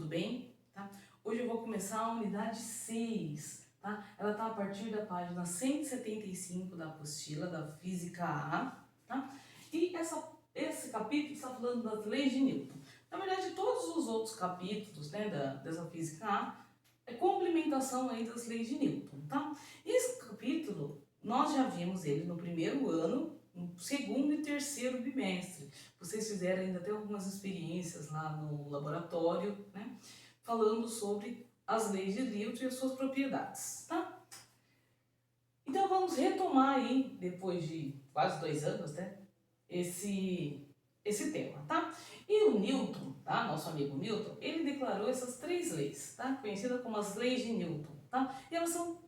bem? Tá? Hoje eu vou começar a unidade 6, tá? Ela está a partir da página 175 da apostila da Física A, tá? E esse capítulo está falando das leis de Newton. Na verdade, todos os outros capítulos, né, dessa Física A é complementação aí das leis de Newton, tá? Esse capítulo, nós já vimos ele no primeiro ano, no segundo e terceiro bimestre. Vocês fizeram ainda até algumas experiências lá no laboratório, né? Falando sobre as leis de Newton e as suas propriedades, tá? Então vamos retomar aí, depois de quase 2 anos, né? Esse tema, tá? E o Newton, tá? Nosso amigo Newton, ele declarou essas 3 leis, tá? Conhecidas como as leis de Newton, tá? E elas são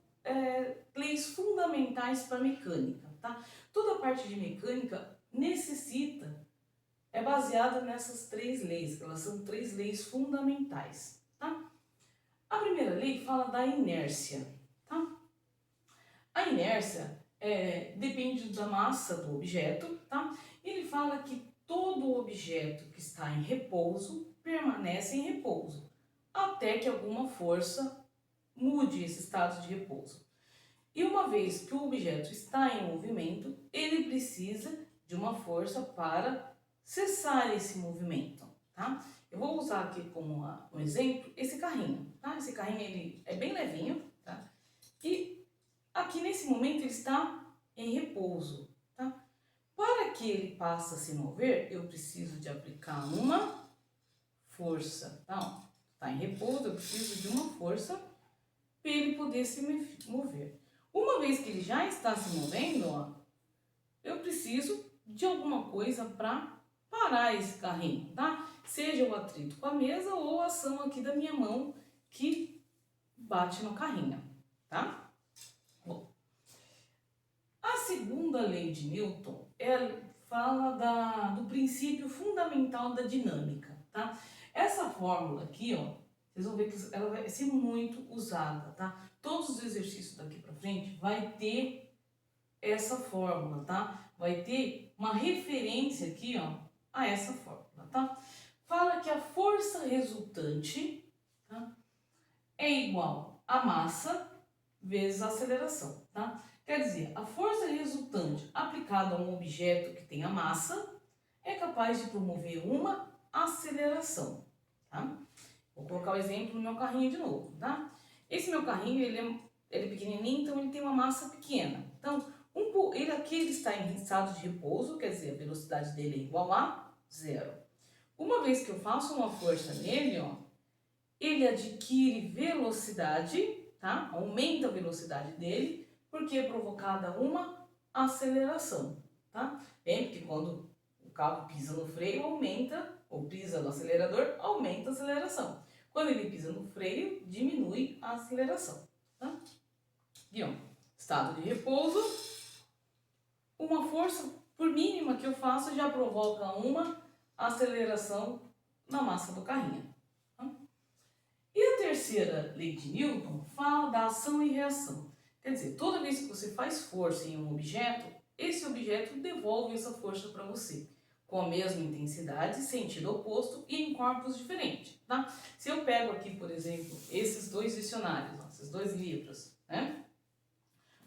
leis fundamentais para a mecânica, tá? Toda a parte de mecânica é baseada nessas 3 leis, elas são 3 leis fundamentais, tá? A primeira lei fala da inércia, tá? A inércia depende da massa do objeto, tá? Ele fala que todo objeto que está em repouso permanece em repouso, até que alguma força mude esse estado de repouso. E uma vez que o objeto está em movimento, ele precisa de uma força para cessar esse movimento, tá? Eu vou usar aqui como um exemplo esse carrinho, tá? Esse carrinho ele é bem levinho, tá? E aqui nesse momento ele está em repouso, tá? Para que ele passe a se mover, eu preciso de aplicar uma força, tá? Está em repouso, eu preciso de uma força para ele poder se mover. Uma vez que ele já está se movendo, ó, eu preciso de alguma coisa para parar esse carrinho, tá? Seja o atrito com a mesa ou a ação aqui da minha mão que bate no carrinho, tá? Bom, a segunda lei de Newton, ela fala do princípio fundamental da dinâmica, tá? Essa fórmula aqui, ó, vocês vão ver que ela vai ser muito usada, tá? Todos os exercícios daqui para frente vai ter essa fórmula, tá? Vai ter uma referência aqui, ó, a essa fórmula, tá? Fala que a força resultante, tá, é igual a massa vezes a aceleração, tá? Quer dizer, a força resultante aplicada a um objeto que tenha massa é capaz de promover uma aceleração, tá? Vou colocar o exemplo no meu carrinho de novo, tá? Esse meu carrinho, ele é pequenininho, então ele tem uma massa pequena. Então, ele aqui ele está em estado de repouso, quer dizer, a velocidade dele é igual a 0. Uma vez que eu faço uma força nele, ó, ele adquire velocidade, tá? Aumenta a velocidade dele, porque é provocada uma aceleração, tá? Lembra que quando o carro pisa no freio, aumenta, ou pisa no acelerador, aumenta a aceleração. Quando ele pisa no freio, diminui a aceleração, tá? E ó, estado de repouso, uma força, por mínima que eu faço, já provoca uma aceleração na massa do carrinho. Tá? E a terceira lei de Newton fala da ação e reação. Quer dizer, toda vez que você faz força em um objeto, esse objeto devolve essa força para você, com a mesma intensidade, sentido oposto e em corpos diferentes, tá? Se eu pego aqui, por exemplo, esses 2 dicionários, ó, esses 2 livros, né?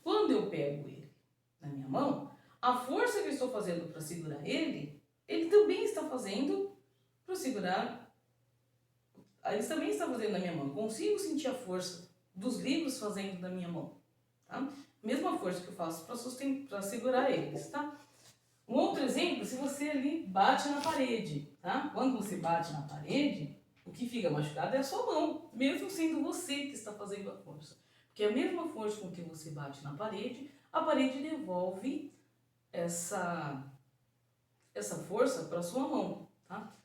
Quando eu pego ele na minha mão, a força que eu estou fazendo para segurar ele, ele também está fazendo para segurar. Ele também está fazendo na minha mão. Eu consigo sentir a força dos livros fazendo na minha mão, tá? Mesma força que eu faço para segurar eles, tá? Um outro exemplo, se você ali bate na parede, tá? Quando você bate na parede, o que fica machucado é a sua mão, mesmo sendo você que está fazendo a força. Porque a mesma força com que você bate na parede, a parede devolve essa força para a sua mão, tá?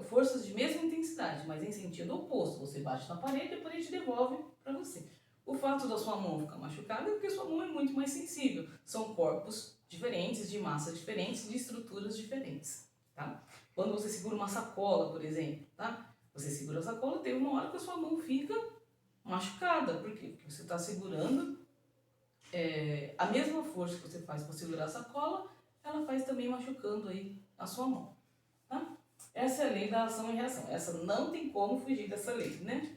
Forças de mesma intensidade, mas em sentido oposto. Você bate na parede e a parede devolve para você. O fato da sua mão ficar machucada é porque sua mão é muito mais sensível. São corpos diferentes, de massas diferentes, de estruturas diferentes, tá? Quando você segura uma sacola, por exemplo, tá? Você segura a sacola, tem uma hora que a sua mão fica machucada. Por quê? Porque você está segurando a mesma força que você faz para segurar a sacola, ela faz também machucando aí a sua mão, tá? Essa é a lei da ação e reação. Essa não tem como fugir dessa lei, né?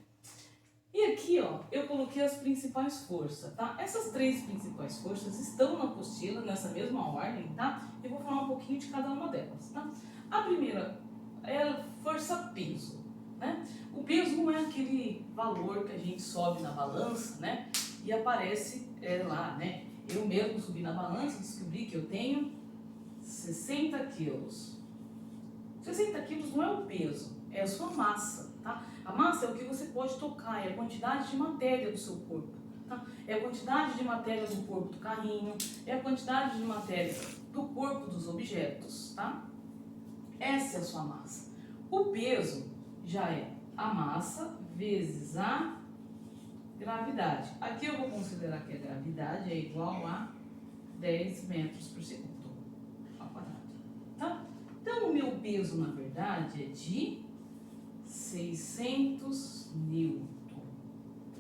E aqui, ó, eu coloquei as principais forças, tá? Essas 3 principais forças estão na apostila, nessa mesma ordem, tá? Eu vou falar um pouquinho de cada uma delas, tá? A primeira é a força-peso, né? O peso não é aquele valor que a gente sobe na balança, né? E aparece lá, né? Eu mesmo subi na balança e descobri que eu tenho 60 quilos. 60 quilos não é o peso, é a sua massa, tá? A massa é o que você pode tocar, é a quantidade de matéria do seu corpo, tá? É a quantidade de matéria do corpo do carrinho, é a quantidade de matéria do corpo dos objetos, tá? Essa é a sua massa. O peso já é a massa vezes a gravidade. Aqui eu vou considerar que a gravidade é igual a 10 metros por segundo ao quadrado, tá? Então, o meu peso, na verdade, é de 600 newton,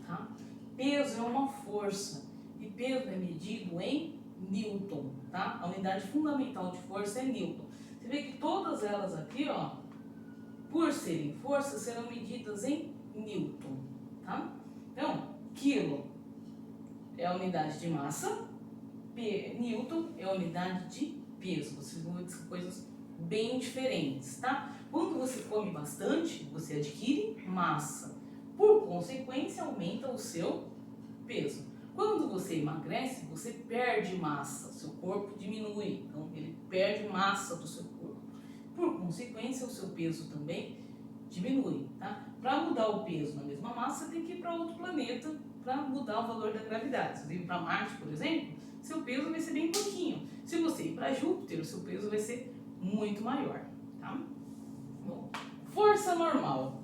tá? Peso é uma força e peso é medido em newton, tá? A unidade fundamental de força é newton. Você vê que todas elas aqui, ó, por serem forças, serão medidas em newton, tá? Então, quilo é a unidade de massa, newton é a unidade de peso. Vocês vão ver que são coisas bem diferentes, tá? Quando você come bastante, você adquire massa. Por consequência, aumenta o seu peso. Quando você emagrece, você perde massa, seu corpo diminui, então ele perde massa do seu corpo. Por consequência, o seu peso também diminui, tá? Para mudar o peso na mesma massa, você tem que ir para outro planeta para mudar o valor da gravidade. Se você ir para Marte, por exemplo, seu peso vai ser bem pouquinho. Se você ir para Júpiter, o seu peso vai ser muito maior, tá? Bom, força normal.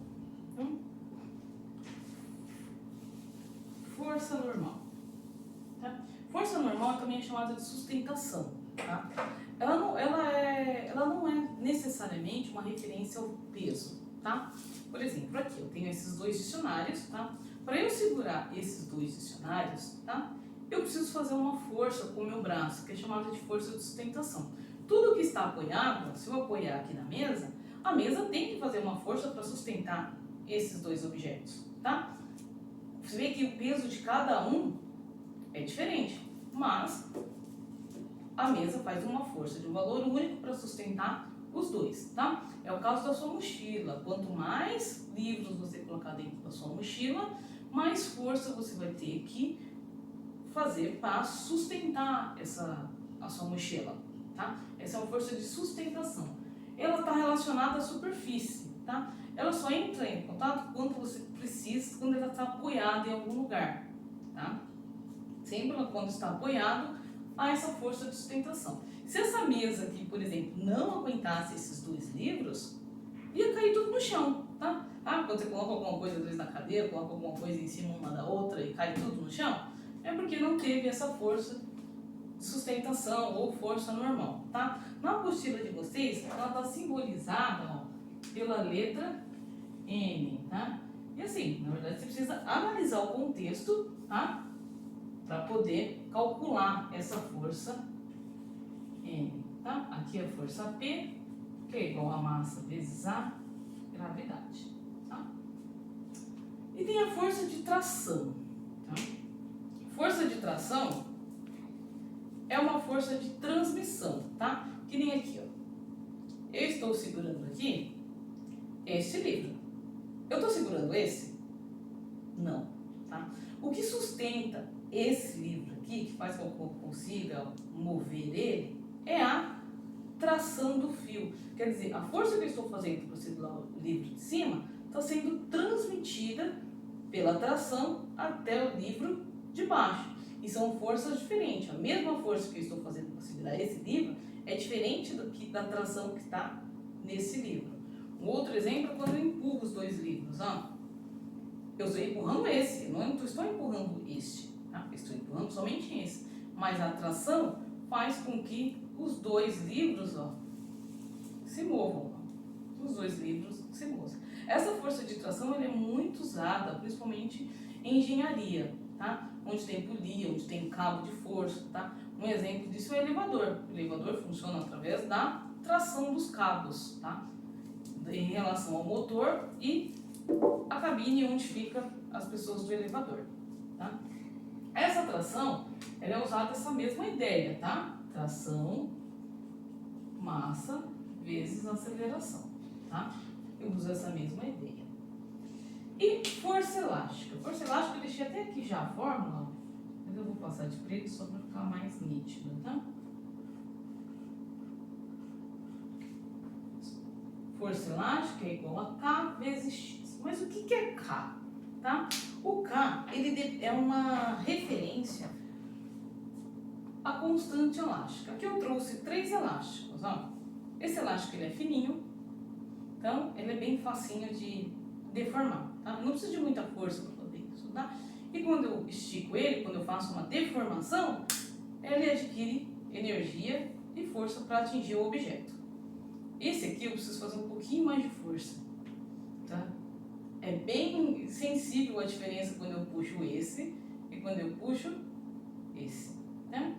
Força normal, tá? Força normal também é chamada de sustentação, tá? Ela não é necessariamente uma referência ao peso, tá? Por exemplo, aqui eu tenho esses 2 dicionários, tá? Para eu segurar esses 2 dicionários, tá? Eu preciso fazer uma força com o meu braço, que é chamada de força de sustentação. Tudo que está apoiado, se eu apoiar aqui na mesa, a mesa tem que fazer uma força para sustentar esses 2 objetos, tá? Você vê que o peso de cada um é diferente, mas a mesa faz uma força de um valor único para sustentar os 2, tá? É o caso da sua mochila. Quanto mais livros você colocar dentro da sua mochila, mais força você vai ter que fazer para sustentar a sua mochila, tá? Essa é uma força de sustentação. Ela está relacionada à superfície, tá? Ela só entra em contato quando você precisa, quando ela está apoiada em algum lugar, tá? Sempre quando está apoiado, há essa força de sustentação. Se essa mesa aqui, por exemplo, não aguentasse esses 2 livros, ia cair tudo no chão, tá? Quando você coloca alguma coisa às vezes na cadeira, coloca alguma coisa em cima uma da outra e cai tudo no chão, é porque não teve essa força de sustentação ou força normal, tá? Na apostila de vocês, ela está simbolizada, ó, pela letra N, tá? E assim, na verdade você precisa analisar o contexto, tá? Para poder calcular essa força N, tá? Aqui é a força P, que é igual a massa vezes a gravidade, tá? E tem a força de tração, tá? Força de tração é uma força de transmissão, tá? Que nem aqui, ó. Eu estou segurando aqui este livro. Eu estou segurando esse? Não, tá? O que sustenta esse livro aqui, que faz com que eu consiga mover ele, é a tração do fio. Quer dizer, a força que eu estou fazendo para segurar o livro de cima está sendo transmitida pela tração até o livro de baixo. E são forças diferentes. A mesma força que eu estou fazendo para segurar esse livro é diferente da tração que está nesse livro. Um outro exemplo é quando eu empurro os 2 livros. Ó. Eu estou empurrando esse, não estou empurrando este. Tá? Eu estou empurrando somente esse. Mas a tração faz com que os 2 livros, ó, se movam. Ó. Os 2 livros se movam. Essa força de tração ela é muito usada, principalmente em engenharia, tá? Onde tem polia, onde tem cabo de força, tá? Um exemplo disso é o elevador. O elevador funciona através da tração dos cabos, tá? em relação ao motor e a cabine onde fica as pessoas do elevador, tá? Essa tração, ela é usada essa mesma ideia, tá? Tração, massa, vezes aceleração, tá? Eu uso essa mesma ideia. E força elástica. Força elástica, eu deixei até aqui já a fórmula, mas eu vou passar de preto só para ficar mais nítido, tá? Força elástica é igual a K vezes X. Mas o que é K? Tá? O K, ele é uma referência à constante elástica. Aqui eu trouxe 3 elásticos, ó. Esse elástico ele é fininho, então ele é bem facinho de deformar, tá? Não precisa de muita força para fazer isso, tá? E quando eu estico ele, quando eu faço uma deformação, ele adquire energia e força para atingir o objeto. Esse aqui eu preciso fazer um pouquinho mais de força, tá? É bem sensível a diferença quando eu puxo esse e quando eu puxo esse, né?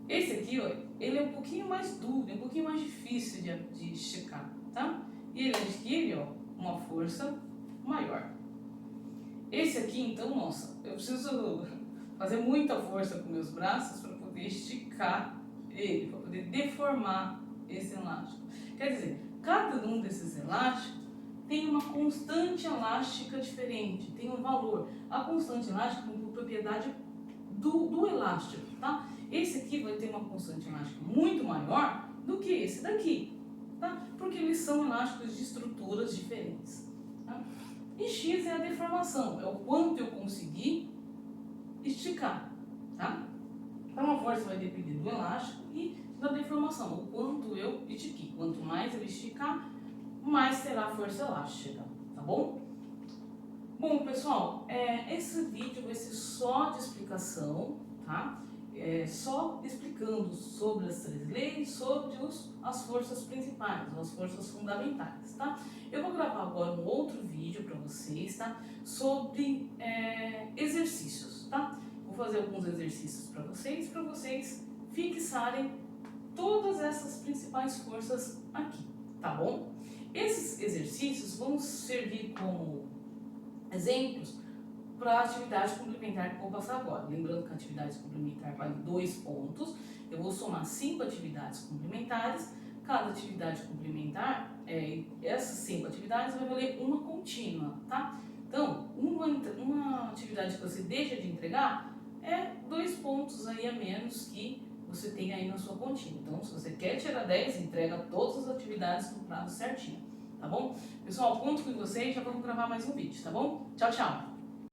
Esse aqui, ó, ele é um pouquinho mais duro, um pouquinho mais difícil de esticar, tá? E ele adquire, ó, uma força maior. Esse aqui, então, nossa, eu preciso fazer muita força com meus braços para poder esticar ele, para poder deformar esse elástico. Quer dizer, cada um desses elásticos tem uma constante elástica diferente, tem um valor. A constante elástica é uma propriedade do elástico, tá? Esse aqui vai ter uma constante elástica muito maior do que esse daqui, tá? Porque eles são elásticos de estruturas diferentes, tá? E X é a deformação, é o quanto eu consegui esticar, tá? Então a força vai depender do elástico e da deformação, o quanto eu estiquei. Quanto mais eu esticar, mais será a força elástica, tá bom? Bom, pessoal, esse vídeo vai ser só de explicação, tá? Só explicando sobre as 3 leis, sobre as forças principais, as forças fundamentais, tá? Eu vou gravar agora um outro vídeo para vocês, tá? Sobre exercícios, tá? Vou fazer alguns exercícios para vocês fixarem todas essas principais forças aqui, tá bom? Esses exercícios vão servir como exemplos para a atividade complementar que eu vou passar agora. Lembrando que a atividade complementar vale 2 pontos. Eu vou somar 5 atividades complementares. Cada atividade complementar, essas 5 atividades vai valer uma contínua, tá? Então, uma atividade que você deixa de entregar é 2 pontos aí a menos que você tem aí na sua contínua. Então, se você quer tirar 10, entrega todas as atividades no prazo certinho, tá bom? Pessoal, conto com vocês, já vamos gravar mais um vídeo, tá bom? Tchau, tchau!